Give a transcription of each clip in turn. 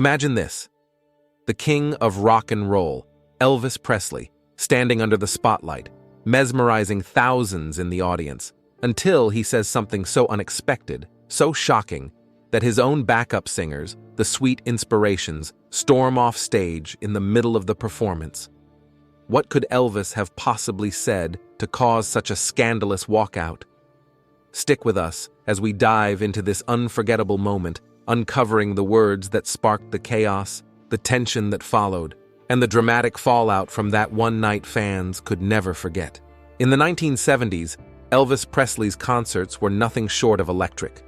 Imagine this: the king of rock and roll, Elvis Presley, standing under the spotlight, mesmerizing thousands in the audience, until he says something so unexpected, so shocking, that his own backup singers, the Sweet Inspirations, storm off stage in the middle of the performance. What could Elvis have possibly said to cause such a scandalous walkout? Stick with us as we dive into this unforgettable moment, uncovering the words that sparked the chaos, the tension that followed, and the dramatic fallout from that one night fans could never forget. In the 1970s, Elvis Presley's concerts were nothing short of electric.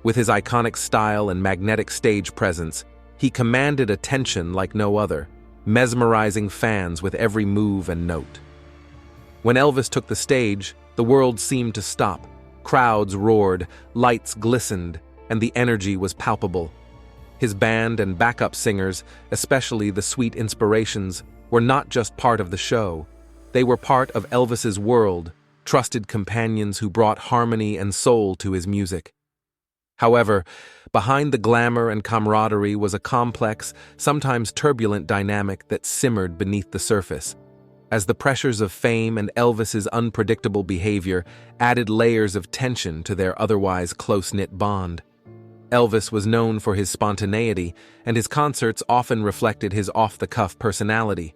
With his iconic style and magnetic stage presence, he commanded attention like no other, mesmerizing fans with every move and note. When Elvis took the stage, the world seemed to stop. Crowds roared, lights glistened, and the energy was palpable. His band and backup singers, especially the Sweet Inspirations, were not just part of the show. They were part of Elvis's world, trusted companions who brought harmony and soul to his music. However, behind the glamour and camaraderie was a complex, sometimes turbulent dynamic that simmered beneath the surface, as the pressures of fame and Elvis's unpredictable behavior added layers of tension to their otherwise close-knit bond. Elvis was known for his spontaneity, and his concerts often reflected his off-the-cuff personality.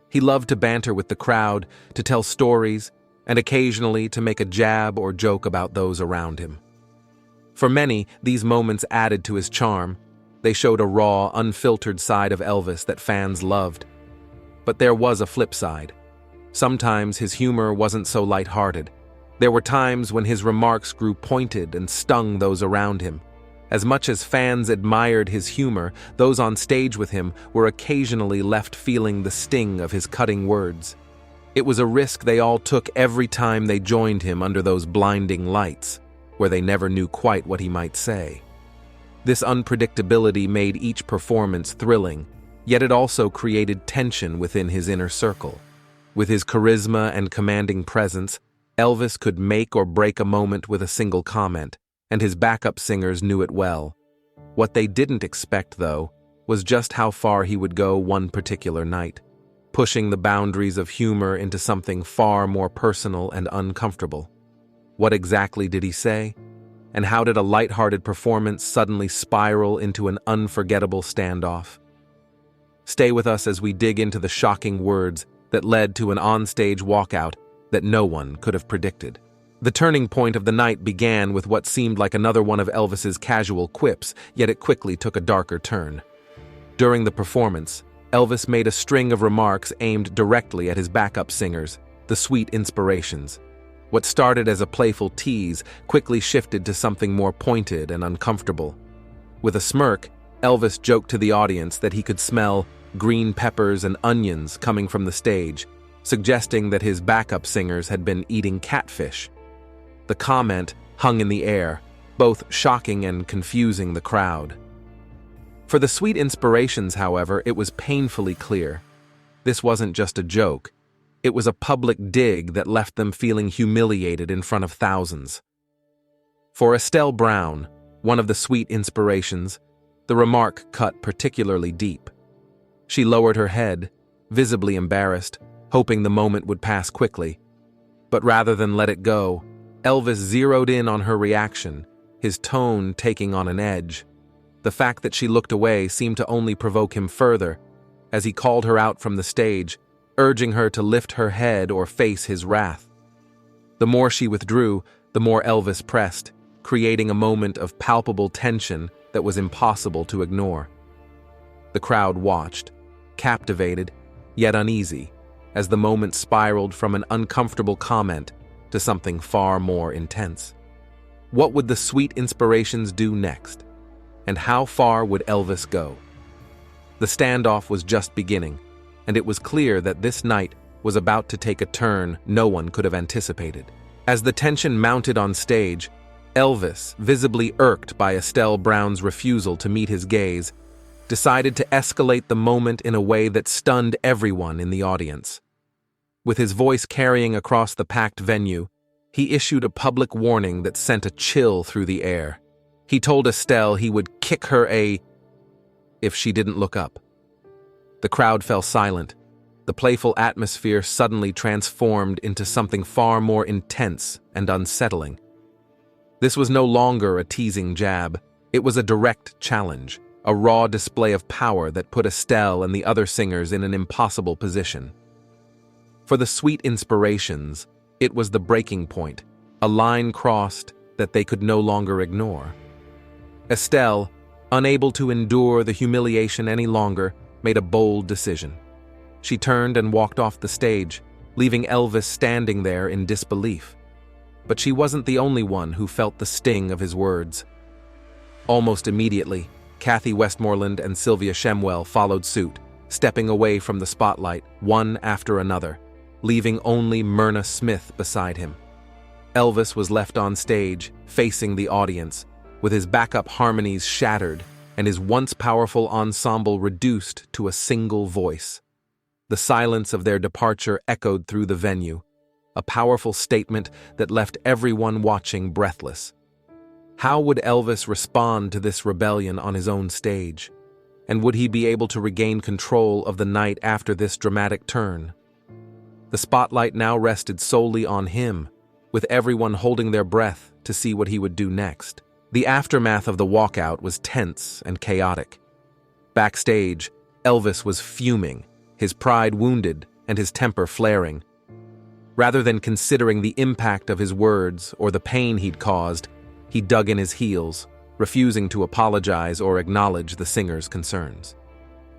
He loved to banter with the crowd, to tell stories, and occasionally to make a jab or joke about those around him. For many, these moments added to his charm. They showed a raw, unfiltered side of Elvis that fans loved. But there was a flip side. Sometimes his humor wasn't so lighthearted. There were times when his remarks grew pointed and stung those around him. As much as fans admired his humor, those on stage with him were occasionally left feeling the sting of his cutting words. It was a risk they all took every time they joined him under those blinding lights, where they never knew quite what he might say. This unpredictability made each performance thrilling, yet it also created tension within his inner circle. With his charisma and commanding presence, Elvis could make or break a moment with a single comment, and his backup singers knew it well. What they didn't expect, though, was just how far he would go one particular night, pushing the boundaries of humor into something far more personal and uncomfortable. What exactly did he say? And how did a lighthearted performance suddenly spiral into an unforgettable standoff? Stay with us as we dig into the shocking words that led to an onstage walkout that no one could have predicted. The turning point of the night began with what seemed like another one of Elvis's casual quips, yet it quickly took a darker turn. During the performance, Elvis made a string of remarks aimed directly at his backup singers, the Sweet Inspirations. What started as a playful tease quickly shifted to something more pointed and uncomfortable. With a smirk, Elvis joked to the audience that he could smell green peppers and onions coming from the stage, suggesting that his backup singers had been eating catfish. The comment hung in the air, both shocking and confusing the crowd. For the Sweet Inspirations, however, it was painfully clear. This wasn't just a joke. It was a public dig that left them feeling humiliated in front of thousands. For Estelle Brown, one of the Sweet Inspirations, the remark cut particularly deep. She lowered her head, visibly embarrassed, hoping the moment would pass quickly. But rather than let it go, Elvis zeroed in on her reaction, his tone taking on an edge. The fact that she looked away seemed to only provoke him further, as he called her out from the stage, urging her to lift her head or face his wrath. The more she withdrew, the more Elvis pressed, creating a moment of palpable tension that was impossible to ignore. The crowd watched, captivated, yet uneasy, as the moment spiraled from an uncomfortable comment to something far more intense. What would the Sweet Inspirations do next? And how far would Elvis go? The standoff was just beginning, and it was clear that this night was about to take a turn no one could have anticipated. As the tension mounted on stage, Elvis, visibly irked by Estelle Brown's refusal to meet his gaze, decided to escalate the moment in a way that stunned everyone in the audience. With his voice carrying across the packed venue, he issued a public warning that sent a chill through the air. He told Estelle he would kick her if she didn't look up. The crowd fell silent. The playful atmosphere suddenly transformed into something far more intense and unsettling. This was no longer a teasing jab. It was a direct challenge, a raw display of power that put Estelle and the other singers in an impossible position. For the sweet inspirations, it was the breaking point, a line crossed that they could no longer ignore. Estelle, unable to endure the humiliation any longer, made a bold decision. She turned and walked off the stage, leaving Elvis standing there in disbelief. But she wasn't the only one who felt the sting of his words. Almost immediately, Kathy Westmoreland and Sylvia Shemwell followed suit, stepping away from the spotlight, one after another, leaving only Myrna Smith beside him. Elvis was left on stage, facing the audience, with his backup harmonies shattered and his once powerful ensemble reduced to a single voice. The silence of their departure echoed through the venue, a powerful statement that left everyone watching breathless. How would Elvis respond to this rebellion on his own stage? And would he be able to regain control of the night after this dramatic turn? The spotlight now rested solely on him, with everyone holding their breath to see what he would do next. The aftermath of the walkout was tense and chaotic. Backstage, Elvis was fuming, his pride wounded and his temper flaring. Rather than considering the impact of his words or the pain he'd caused, he dug in his heels, refusing to apologize or acknowledge the singers' concerns.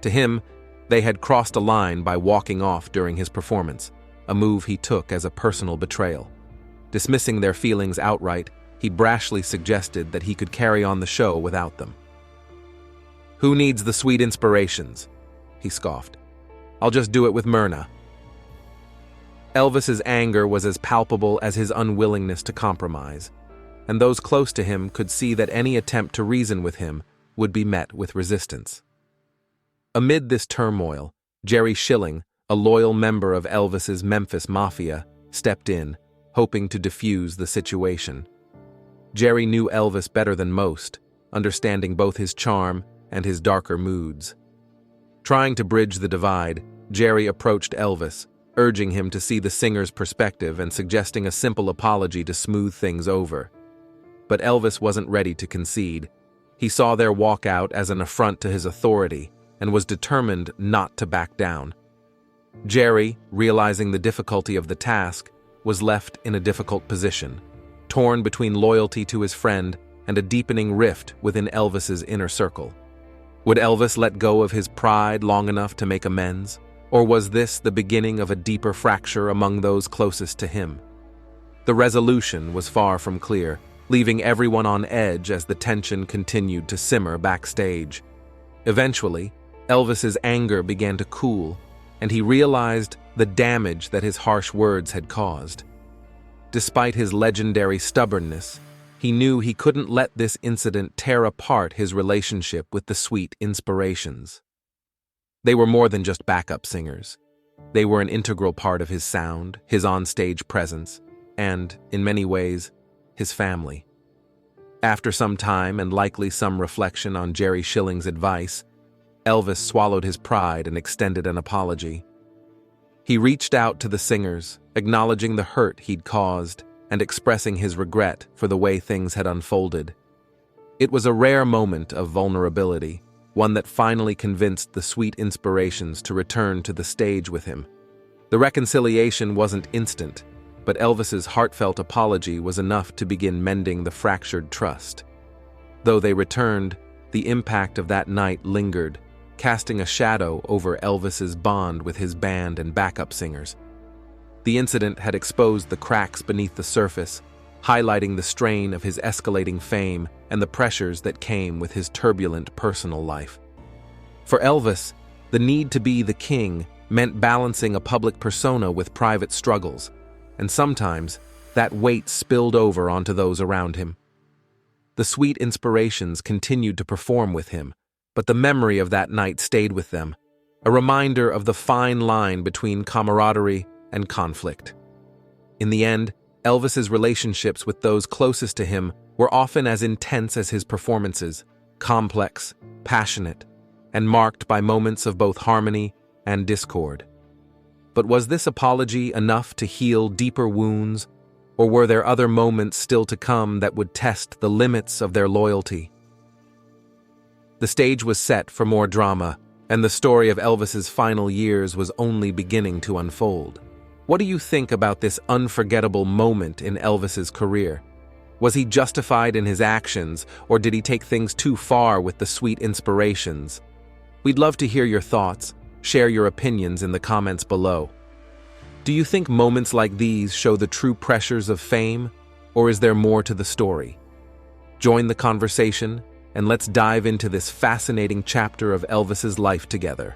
To him, they had crossed a line by walking off during his performance, a move he took as a personal betrayal. Dismissing their feelings outright, he brashly suggested that he could carry on the show without them. "Who needs the sweet inspirations?" he scoffed. "I'll just do it with Myrna." Elvis's anger was as palpable as his unwillingness to compromise, and those close to him could see that any attempt to reason with him would be met with resistance. Amid this turmoil, Jerry Schilling, a loyal member of Elvis's Memphis Mafia, stepped in, hoping to defuse the situation. Jerry knew Elvis better than most, understanding both his charm and his darker moods. Trying to bridge the divide, Jerry approached Elvis, urging him to see the singer's perspective and suggesting a simple apology to smooth things over. But Elvis wasn't ready to concede. He saw their walkout as an affront to his authority and was determined not to back down. Jerry, realizing the difficulty of the task, was left in a difficult position, torn between loyalty to his friend and a deepening rift within Elvis's inner circle. Would Elvis let go of his pride long enough to make amends, or was this the beginning of a deeper fracture among those closest to him? The resolution was far from clear, leaving everyone on edge as the tension continued to simmer backstage. Eventually, Elvis's anger began to cool, and he realized the damage that his harsh words had caused. Despite his legendary stubbornness, he knew he couldn't let this incident tear apart his relationship with the sweet inspirations. They were more than just backup singers. They were an integral part of his sound, his onstage presence, and, in many ways, his family. After some time and likely some reflection on Jerry Schilling's advice, Elvis swallowed his pride and extended an apology. He reached out to the singers, acknowledging the hurt he'd caused and expressing his regret for the way things had unfolded. It was a rare moment of vulnerability, one that finally convinced the sweet inspirations to return to the stage with him. The reconciliation wasn't instant, but Elvis's heartfelt apology was enough to begin mending the fractured trust. Though they returned, the impact of that night lingered, casting a shadow over Elvis's bond with his band and backup singers. The incident had exposed the cracks beneath the surface, highlighting the strain of his escalating fame and the pressures that came with his turbulent personal life. For Elvis, the need to be the king meant balancing a public persona with private struggles, and sometimes that weight spilled over onto those around him. The sweet inspirations continued to perform with him, but the memory of that night stayed with them, a reminder of the fine line between camaraderie and conflict. In the end, Elvis's relationships with those closest to him were often as intense as his performances, complex, passionate, and marked by moments of both harmony and discord. But was this apology enough to heal deeper wounds, or were there other moments still to come that would test the limits of their loyalty? The stage was set for more drama, and the story of Elvis's final years was only beginning to unfold. What do you think about this unforgettable moment in Elvis's career? Was he justified in his actions, or did he take things too far with the sweet inspirations? We'd love to hear your thoughts. Share your opinions in the comments below. Do you think moments like these show the true pressures of fame, or is there more to the story? Join the conversation, and let's dive into this fascinating chapter of Elvis's life together.